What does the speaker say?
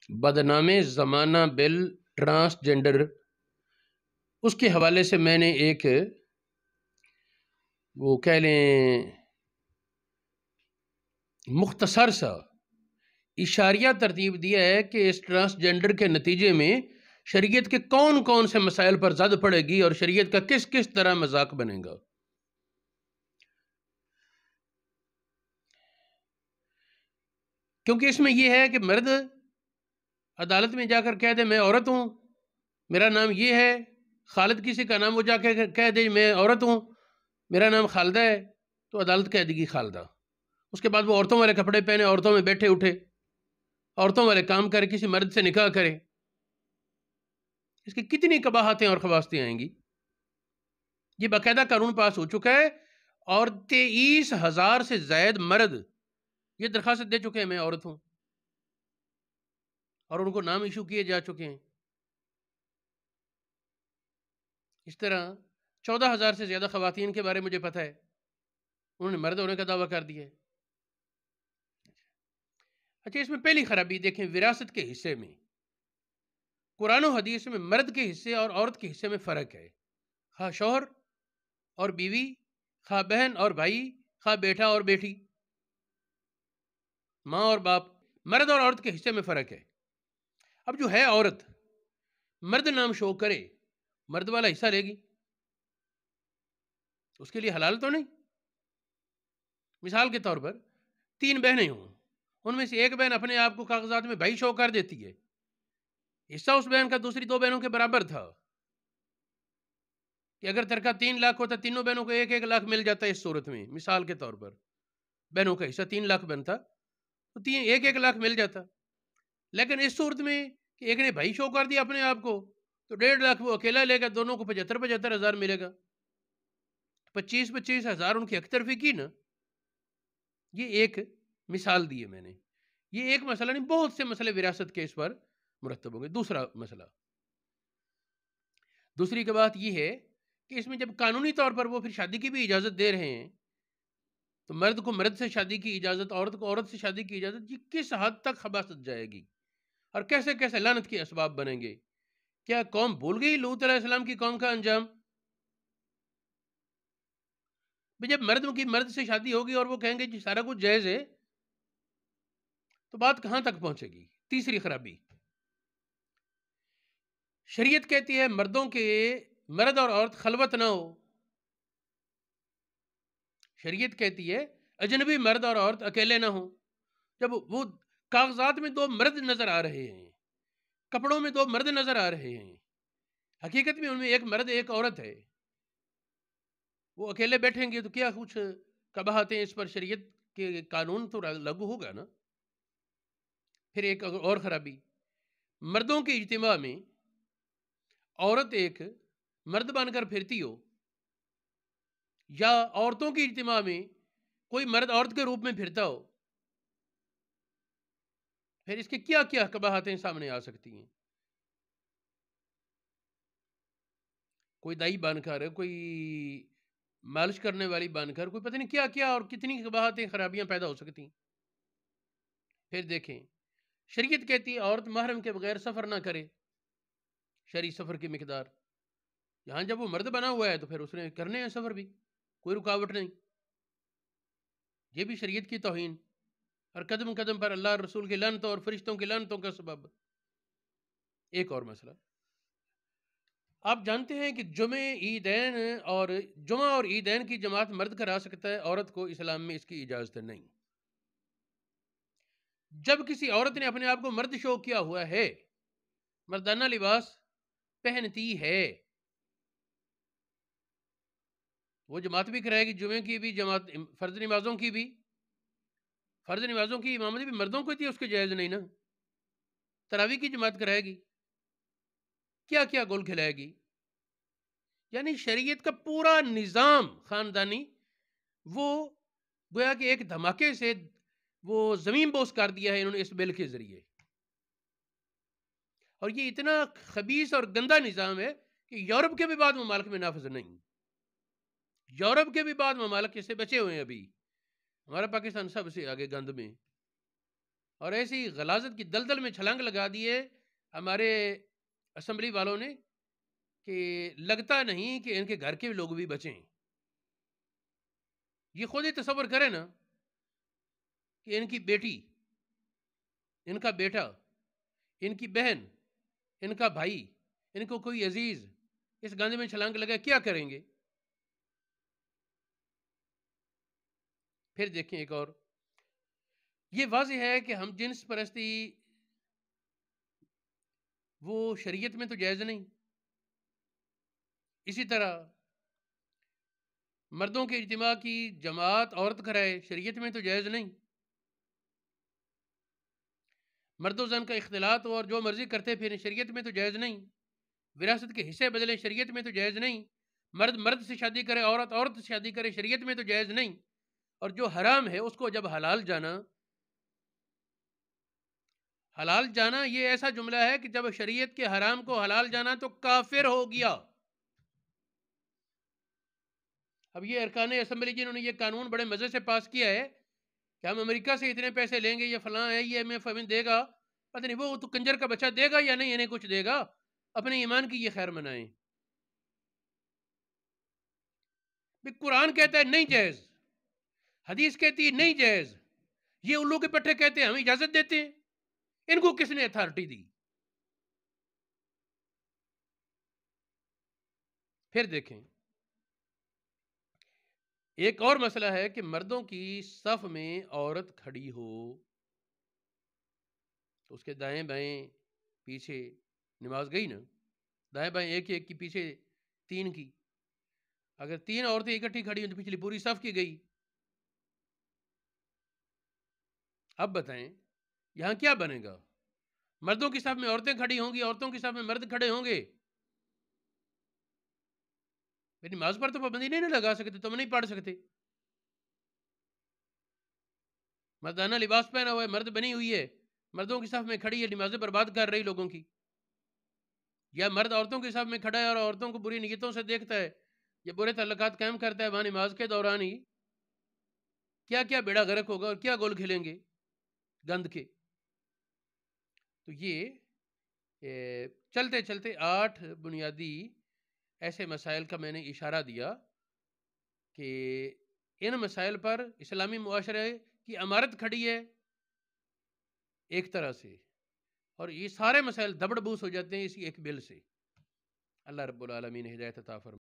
بدنام زمانہ بل ٹرانسجنڈر، اس کے حوالے سے میں نے ایک وہ کہہ لیں مختصر سا اشاریہ ترتیب دیا ہے کہ اس ٹرانسجنڈر کے نتیجے میں شریعت کے کون کون سے مسائل پر زد پڑے گی اور شریعت کا کس کس طرح مذاق بنے گا۔ کیونکہ اس میں یہ ہے کہ مرد عدالت میں جا کر کہہ دے میں عورت ہوں، میرا نام یہ ہے، خالد کسی کا نام وہ جا کے کہہ دے میں عورت ہوں، میرا نام خالدہ ہے، تو عدالت کہہ دے گی خالدہ۔ اس کے بعد وہ عورتوں والے کپڑے پہنے، عورتوں میں بیٹھے اٹھے، عورتوں والے کام کرے، کسی مرد سے نکاح کرے، اس کی کتنی قباحتیں اور خباستیں آئیں گی۔ یہ باقاعدہ قانون پاس ہو چکا ہے اور 23,000 سے زائد مرد یہ درخواست دے چکے ہیں میں عورت ہوں، اور ان کو نام ایشو کیے جا چکے ہیں۔ اس طرح 14,000 سے زیادہ خواتین کے بارے مجھے پتہ ہے، انہوں نے مرد ہونے کا دعویٰ کر دیا ہے۔ اچھا، اس میں پہلی خرابی دیکھیں، وراثت کے حصے میں قرآن و حدیث میں مرد کے حصے اور عورت کے حصے میں فرق ہے، خواہ شوہر اور بیوی، خواہ بہن اور بھائی، خواہ بیٹا اور بیٹی، ماں اور باپ، مرد اور عورت کے حصے میں فرق ہے۔ اب جو ہے عورت مرد نام شو کرے، مرد والا حصہ لے گی، اس کے لیے حلال تو نہیں۔ مثال کے طور پر 3 بہنیں ہوں، ان میں سے ایک بہن اپنے آپ کو کاغذات میں بھائی شو کر دیتی ہے، حصہ اس بہن کا دوسری 2 بہنوں کے برابر تھا، کہ اگر ترکہ 3 لاکھ ہوتا، تینوں بہنوں کو 1-1 لاکھ مل جاتا ہے۔ اس صورت میں مثال کے طور پر بہنوں کا حصہ 3 لاکھ بنتا تو 1-1 لاکھ مل جاتا۔ لیکن اس صورت میں کہ ایک نے بھائی شو کر دیا اپنے آپ کو، تو 1.5 لاکھ وہ اکیلا لے گا، دونوں کو 75,000 ہزار ملے گا، 25,000 ہزار ان کی حق طرفی کی نا۔ یہ ایک مثال دی ہے میں نے، یہ ایک مسئلہ نہیں، بہت سے مسئلے وراثت کے اس پر مرتب ہوں گے۔ دوسرا مسئلہ، دوسری کی بات یہ ہے کہ اس میں جب قانونی طور پر وہ پھر شادی کی بھی اجازت دے رہے ہیں، تو مرد کو مرد سے شادی کی اجازت، عورت کو عورت سے شادی کی اجازت، یہ کس حد تک خباثت جائے گی اور کیسے کیسے لعنت کے اسباب بنیں گے۔ کیا قوم بھول گئی لوط علیہ السلام کی قوم کا انجام؟ جب مرد کی مرد سے شادی ہوگی اور وہ کہیں گے جی سارا کچھ جائز ہے، تو بات کہاں تک پہنچے گی۔ تیسری خرابی، شریعت کہتی ہے مردوں کے مرد اور عورت خلوت نہ ہو، شریعت کہتی ہے اجنبی مرد اور عورت اکیلے نہ ہوں۔ جب وہ کاغذات میں 2 مرد نظر آ رہے ہیں، کپڑوں میں 2 مرد نظر آ رہے ہیں، حقیقت میں ان میں ایک مرد ایک عورت ہے، وہ اکیلے بیٹھیں گے تو کیا کچھ قباحتیں اس پر شریعت کے قانون تو لاگو ہوگا نا۔ پھر ایک اور خرابی، مردوں کے اجتماع میں عورت ایک مرد بن کر پھرتی ہو، یا عورتوں کی اجتماع میں کوئی مرد عورت کے روپ میں پھرتا ہو، پھر اس کے کیا کیا قباحتیں سامنے آ سکتی ہیں۔ کوئی دائی بن کر، کوئی مالش کرنے والی بن کر، کوئی پتہ نہیں کیا کیا اور کتنی قباحتیں خرابیاں پیدا ہو سکتی ہیں۔ پھر دیکھیں، شریعت کہتی ہے عورت محرم کے بغیر سفر نہ کرے، شرعی سفر کی مقدار، یہاں جب وہ مرد بنا ہوا ہے تو پھر اس نے کرنے ہیں سفر بھی، کوئی رکاوٹ نہیں۔ یہ بھی شریعت کی توہین اور قدم قدم پر اللہ اور رسول کی لعنتوں اور فرشتوں کی لعنتوں کا سبب۔ ایک اور مسئلہ، آپ جانتے ہیں کہ جمعہ اور عیدین کی جماعت مرد کرا سکتا ہے، عورت کو اسلام میں اس کی اجازت نہیں۔ جب کسی عورت نے اپنے آپ کو مرد شو کیا ہوا ہے، مردانہ لباس پہنتی ہے، وہ جماعت بھی کرائے گی، جمعے کی بھی جماعت، فرض نمازوں کی بھی، فرض نمازوں کی امامت بھی مردوں کو تھی، اس کے جائز نہیں نا۔ تراویح کی جماعت کرائے گی، کیا کیا گول کھلائے گی۔ یعنی شریعت کا پورا نظام خاندانی وہ گویا کہ ایک دھماکے سے وہ زمین بوس کر دیا ہے انہوں نے اس بل کے ذریعے۔ اور یہ اتنا خبیث اور گندا نظام ہے کہ یورپ کے بھی بعد ممالک میں نافذ نہیں، یورپ کے بھی بعد ممالک اس سے بچے ہوئے ہیں۔ ابھی ہمارا پاکستان سب سے آگے گند میں، اور ایسی غلاظت کی دلدل میں چھلانگ لگا دی ہے ہمارے اسمبلی والوں نے کہ لگتا نہیں کہ ان کے گھر کے لوگ بھی بچیں. یہ خود ہی تصور کریں نا کہ ان کی بیٹی، ان کا بیٹا، ان کی بہن، ان کا بھائی، ان کو کوئی عزیز اس گندے میں چھلانگ لگا، کیا کریں گے؟ پھر دیکھیں ایک اور، یہ واضح ہے کہ ہم جنس پرستی وہ شریعت میں تو جائز نہیں. اسی طرح مردوں کے اجتماع کی جماعت عورت کرائے، شریعت میں تو جائز نہیں. مرد و زن کا اختلاط اور جو مرضی کرتے پھریں، شریعت میں تو جائز نہیں. وراثت کے حصے بدلیں، شریعت میں تو جائز نہیں. مرد مرد سے شادی کرے، عورت عورت سے شادی کرے، شریعت میں تو جائز نہیں. اور جو حرام ہے اس کو جب حلال جانا، حلال جانا یہ ایسا جملہ ہے کہ جب شریعت کے حرام کو حلال جانا تو کافر ہو گیا. اب یہ ارکان اسمبلی جنہوں نے یہ قانون بڑے مزے سے پاس کیا ہے کہ ہم امریکہ سے اتنے پیسے لیں گے، یہ فلاں ہے، یہ ہمیں فہم دے گا، پتہ نہیں وہ تو کنجر کا بچہ دے گا یا نہیں، انہیں کچھ دے گا، اپنے ایمان کی یہ خیر منائیں. قرآن کہتا ہے نہیں جائز، حدیث کہتی ہے نہیں جائز، یہ الو کے پٹھے کہتے ہیں ہم اجازت دیتے ہیں. ان کو کس نے اتھارٹی دی؟ پھر دیکھیں ایک اور مسئلہ ہے کہ مردوں کی صف میں عورت کھڑی ہو تو اس کے دائیں بائیں پیچھے نماز گئی نا، دائیں بائیں ایک ایک کی، پیچھے تین کی. اگر تین عورتیں اکٹھی کھڑی ہیں تو پچھلی پوری صف کی گئی. اب بتائیں یہاں کیا بنے گا؟ مردوں کی صف میں عورتیں کھڑی ہوں گی، عورتوں کی صف میں مرد کھڑے ہوں گے. نماز پر تو پابندی نہیں لگا سکتے، تم نہیں پڑھ سکتے. مردانہ لباس پہنا ہوا ہے، مرد بنی ہوئی ہے، مردوں کی صف میں کھڑی ہے، نمازیں برباد کر رہی لوگوں کی. یا مرد عورتوں کے صف میں کھڑا ہے اور عورتوں کو بری نیتوں سے دیکھتا ہے یا برے تعلقات قائم کرتا ہے وہاں نماز کے دوران ہی، کیا کیا بیڑا غرق ہوگا اور کیا گول کھلیں گے گند کے. تو یہ چلتے چلتے 8 بنیادی ایسے مسائل کا میں نے اشارہ دیا کہ ان مسائل پر اسلامی معاشرے کی عمارت کھڑی ہے ایک طرح سے، اور یہ سارے مسائل دبڑ بوس ہو جاتے ہیں اسی ایک بل سے. اللہ رب العالمین ہدایت عطا فرمائے.